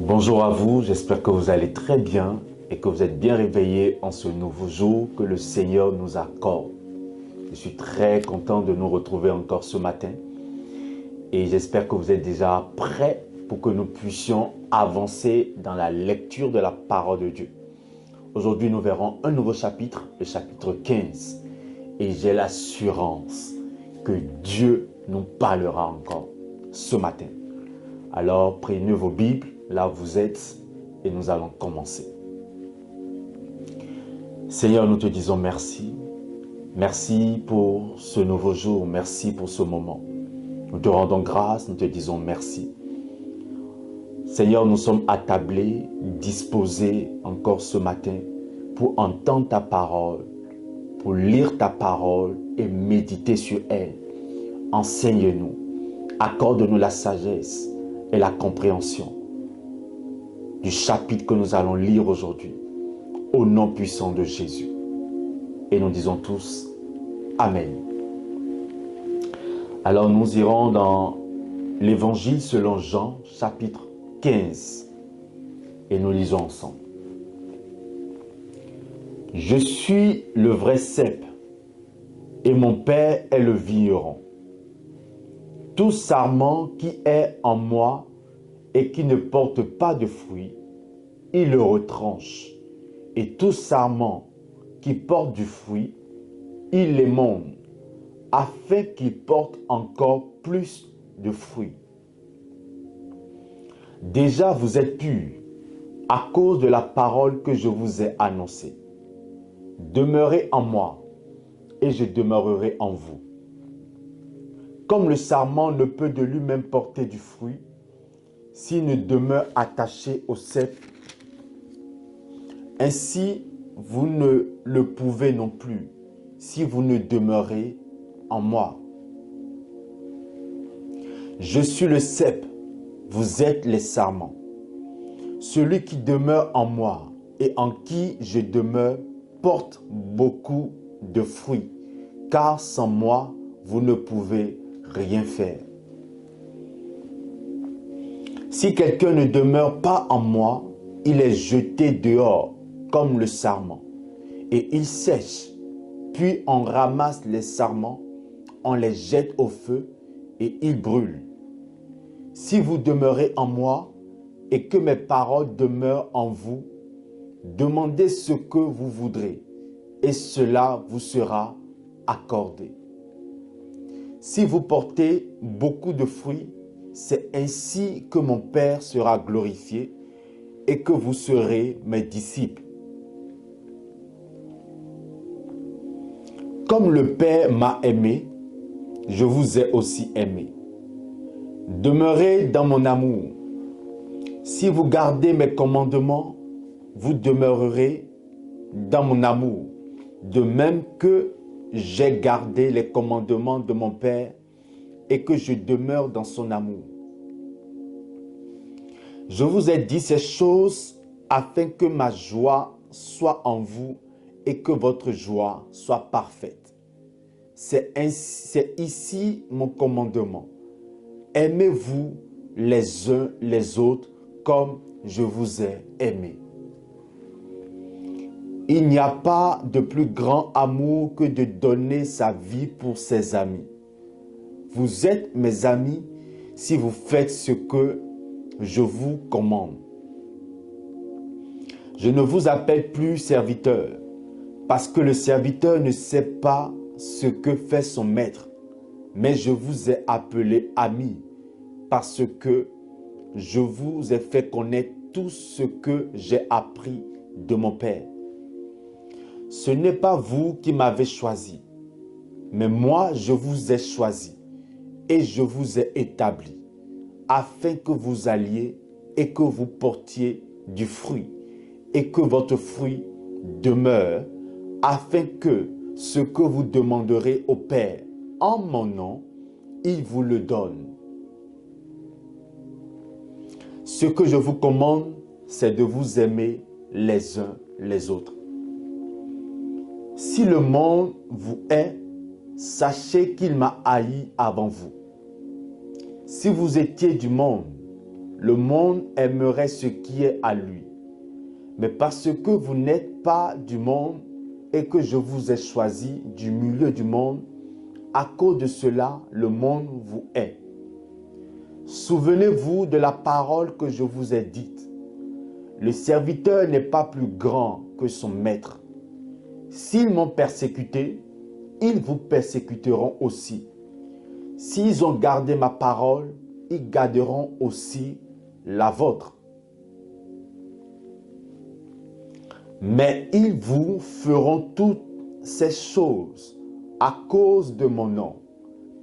Bonjour à vous, j'espère que vous allez très bien et que vous êtes bien réveillés en ce nouveau jour que le Seigneur nous accorde. Je suis très content de nous retrouver encore ce matin et j'espère que vous êtes déjà prêts pour que nous puissions avancer dans la lecture de la parole de Dieu. Aujourd'hui, nous verrons un nouveau chapitre, le chapitre 15, et j'ai l'assurance que Dieu nous parlera encore ce matin. Alors, prenez vos Bibles, là où vous êtes, et nous allons commencer. Seigneur, nous te disons merci. Merci pour ce nouveau jour, merci pour ce moment. Nous te rendons grâce, nous te disons merci. Seigneur, nous sommes attablés, disposés encore ce matin pour entendre ta parole, pour lire ta parole et méditer sur elle. Enseigne-nous, accorde-nous la sagesse et la compréhension du chapitre que nous allons lire aujourd'hui, au nom puissant de Jésus. Et nous disons tous Amen. Alors nous irons dans l'Évangile selon Jean, chapitre 15, et nous lisons ensemble. Je suis le vrai cep, et mon Père est le vigneron. Tout sarment qui est en moi et qui ne porte pas de fruits, il le retranche. Et tout sarment qui porte du fruit, il l'émonde, afin qu'il porte encore plus de fruits. Déjà vous êtes purs à cause de la parole que je vous ai annoncée. Demeurez en moi, et je demeurerai en vous. Comme le sarment ne peut de lui-même porter du fruit, s'il ne demeure attaché au cep, ainsi vous ne le pouvez non plus, si vous ne demeurez en moi. Je suis le cep, vous êtes les sarments. Celui qui demeure en moi et en qui je demeure porte beaucoup de fruits, car sans moi, vous ne pouvez rien faire. Si quelqu'un ne demeure pas en moi, il est jeté dehors comme le sarment, et il sèche. Puis on ramasse les sarments, on les jette au feu, et ils brûlent. Si vous demeurez en moi, et que mes paroles demeurent en vous, demandez ce que vous voudrez, et cela vous sera accordé. Si vous portez beaucoup de fruits, c'est ainsi que mon Père sera glorifié et que vous serez mes disciples. Comme le Père m'a aimé, je vous ai aussi aimé. Demeurez dans mon amour. Si vous gardez mes commandements, vous demeurerez dans mon amour, de même que j'ai gardé les commandements de mon Père et que je demeure dans son amour. Je vous ai dit ces choses afin que ma joie soit en vous et que votre joie soit parfaite. C'est ici mon commandement. Aimez-vous les uns les autres comme je vous ai aimé. Il n'y a pas de plus grand amour que de donner sa vie pour ses amis. Vous êtes mes amis si vous faites ce que je vous commande. Je ne vous appelle plus serviteur, parce que le serviteur ne sait pas ce que fait son maître, mais je vous ai appelé ami, parce que je vous ai fait connaître tout ce que j'ai appris de mon Père. Ce n'est pas vous qui m'avez choisi, mais moi je vous ai choisi et je vous ai établi, afin que vous alliez et que vous portiez du fruit, et que votre fruit demeure, afin que ce que vous demanderez au Père en mon nom, il vous le donne. Ce que je vous commande, c'est de vous aimer les uns les autres. Si le monde vous hait, sachez qu'il m'a haï avant vous. Si vous étiez du monde, le monde aimerait ce qui est à lui. Mais parce que vous n'êtes pas du monde et que je vous ai choisi du milieu du monde, à cause de cela, le monde vous hait. Souvenez-vous de la parole que je vous ai dite. Le serviteur n'est pas plus grand que son maître. S'ils m'ont persécuté, ils vous persécuteront aussi. S'ils ont gardé ma parole, ils garderont aussi la vôtre. Mais ils vous feront toutes ces choses à cause de mon nom,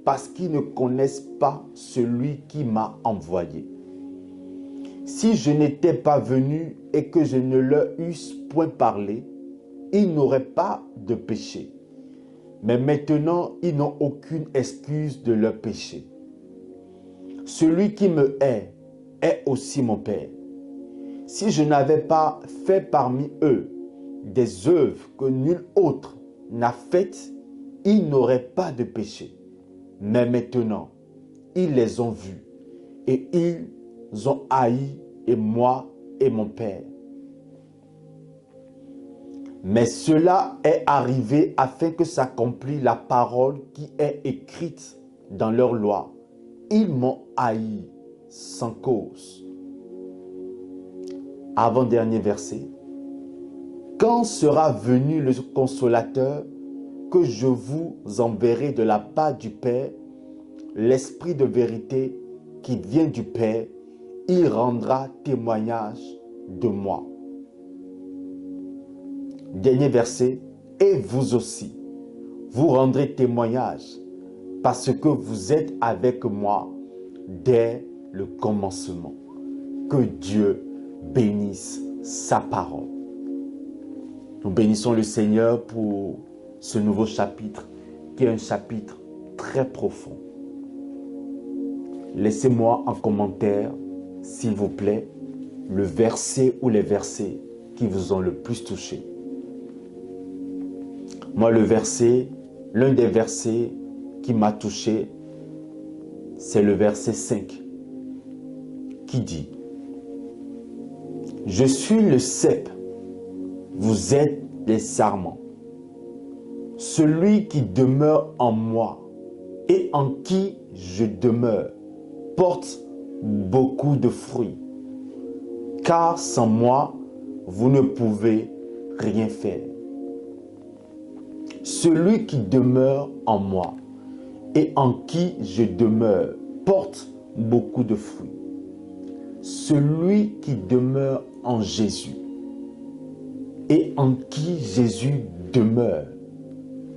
parce qu'ils ne connaissent pas celui qui m'a envoyé. Si je n'étais pas venu et que je ne leur eusse point parlé, ils n'auraient pas de péché. Mais maintenant, ils n'ont aucune excuse de leur péché. Celui qui me hait est aussi mon Père. Si je n'avais pas fait parmi eux des œuvres que nul autre n'a faites, ils n'auraient pas de péché. Mais maintenant, ils les ont vus et ils ont haï et moi et mon Père. Mais cela est arrivé afin que s'accomplisse la parole qui est écrite dans leur loi. Ils m'ont haï sans cause. Avant-dernier verset. Quand sera venu le consolateur que je vous enverrai de la part du Père, l'Esprit de vérité qui vient du Père, il rendra témoignage de moi. Dernier verset. Et vous aussi, vous rendrez témoignage parce que vous êtes avec moi dès le commencement. Que Dieu bénisse sa parole. Nous bénissons le Seigneur pour ce nouveau chapitre, qui est un chapitre très profond. Laissez-moi en commentaire, s'il vous plaît, le verset ou les versets qui vous ont le plus touché. Moi, l'un des versets qui m'a touché, c'est le verset 5, qui dit « Je suis le cep, vous êtes les sarments. Celui qui demeure en moi et en qui je demeure porte beaucoup de fruits, car sans moi, vous ne pouvez rien faire. Celui qui demeure en moi et en qui je demeure porte beaucoup de fruits. Celui qui demeure en Jésus et en qui Jésus demeure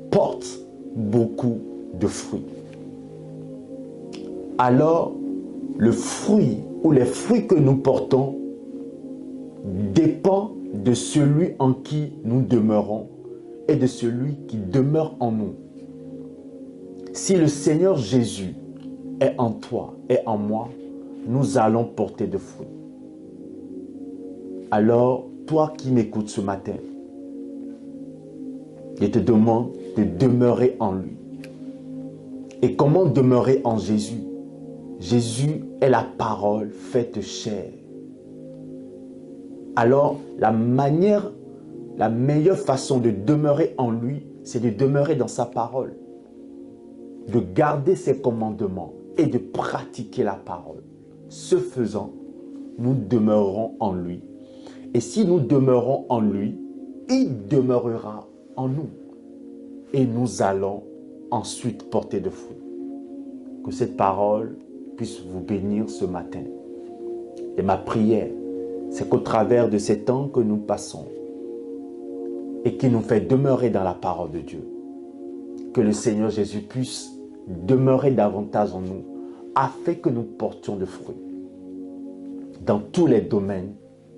porte beaucoup de fruits. Alors, le fruit ou les fruits que nous portons dépend de celui en qui nous demeurons et de celui qui demeure en nous. Si le Seigneur Jésus est en toi et en moi, nous allons porter de fruits. Alors, toi qui m'écoutes ce matin, je te demande de demeurer en lui. Et comment demeurer en Jésus? Jésus est la parole faite chair. Alors, la meilleure façon de demeurer en lui, c'est de demeurer dans sa parole, de garder ses commandements et de pratiquer la parole. Ce faisant, nous demeurerons en lui. Et si nous demeurons en lui, il demeurera en nous. Et nous allons ensuite porter de fruits. Que cette parole puisse vous bénir ce matin. Et ma prière, c'est qu'au travers de ces temps que nous passons et qui nous fait demeurer dans la parole de Dieu, que le Seigneur Jésus puisse demeurer davantage en nous afin que nous portions de fruits dans tous les domaines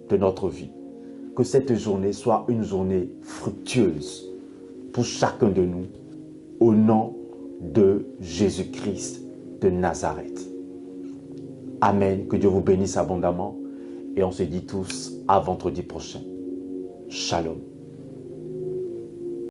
de notre vie. Que cette journée soit une journée fructueuse pour chacun de nous, au nom de Jésus-Christ de Nazareth. Amen. Que Dieu vous bénisse abondamment et on se dit tous à vendredi prochain. Shalom.